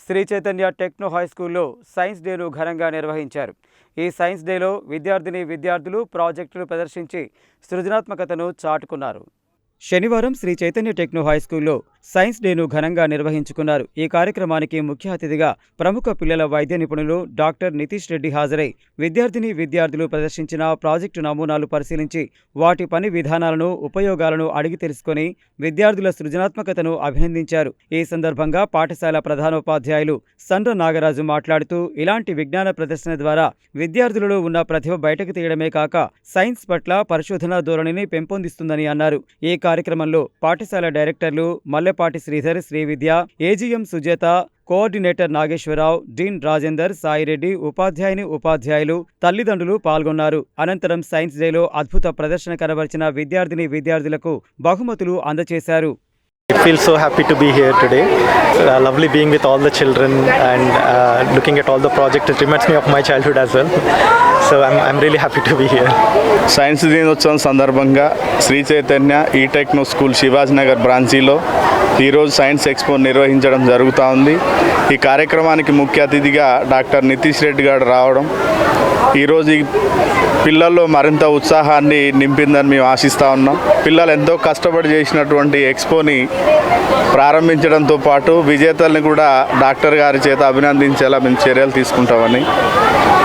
Shri Chaitanya techno high స్కూల్లో science డేను ఘనంగా నిర్వహించారు. ఈ సైన్స్ డేలో విద్యార్థులు ప్రాజెక్టులు ప్రదర్శించి సృజనాత్మకతను చాటుకున్నారు. శనివారం శ్రీ చైతన్య టెక్నో హై స్కూల్లో సైన్స్ డేను ఘనంగా నిర్వహించుకున్నారు. ఈ కార్యక్రమానికి ముఖ్య అతిథిగా ప్రముఖ పిల్లల వైద్య నిపుణులు డాక్టర్ నితీష్ రెడ్డి హాజరై విద్యార్థులు ప్రదర్శించిన ప్రాజెక్టు నమూనాలు పరిశీలించి వాటి పని విధానాలను, ఉపయోగాలను అడిగి తెలుసుకొని విద్యార్థుల సృజనాత్మకతను అభినందించారు. ఈ సందర్భంగా పాఠశాల ప్రధానోపాధ్యాయులు సండ్ర నాగరాజు మాట్లాడుతూ, ఇలాంటి విజ్ఞాన ప్రదర్శన ద్వారా విద్యార్థులలో ఉన్న ప్రతిభ బయటకు తీయడమే కాక సైన్స్ పట్ల పరిశోధనా ధోరణిని పెంపొందిస్తుందని అన్నారు. ఈ కార్యక్రమంలో పాఠశాల డైరెక్టర్లు మల్లెపాటి శ్రీధర్, శ్రీవిద్య, ఏజీఎం సుజాత, కోఆర్డినేటర్ నాగేశ్వరరావు, డీన్ రాజేందర్, సాయిరెడ్డి, ఉపాధ్యాయులు, తల్లిదండ్రులు పాల్గొన్నారు. అనంతరం సైన్స్ డేలో అద్భుత ప్రదర్శన కనబరిచిన విద్యార్థులకు బహుమతులు అందజేశారు. I feel so happy to be here today. Lovely being with all the children and looking at all the projects. It reminds me of my childhood as well. So I'm really happy to be here. Science దినోత్సవం సందర్భంగా శ్రీ చైతన్య ఈ techno school Shivaji Nagar బ్రాంచీలో ఈరోజు science expo నిర్వహించడం జరుగుతూ ఉంది. ఈ కార్యక్రమానికి ముఖ్య అతిథిగా డాక్టర్ నితీష్ రెడ్డి గారు రావడం ఈరోజు ఈ పిల్లల్లో మరింత ఉత్సాహాన్ని నింపిందని మేము ఆశిస్తూ ఉన్నాం. పిల్లలు ఎంతో కష్టపడి చేసినటువంటి ఎక్స్పోని ప్రారంభించడంతో పాటు విజేతల్ని కూడా డాక్టర్ గారి చేత అభినందించేలా మేము చర్యలు తీసుకుంటామని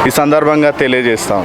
ఈ సందర్భంగా తెలియజేస్తాం.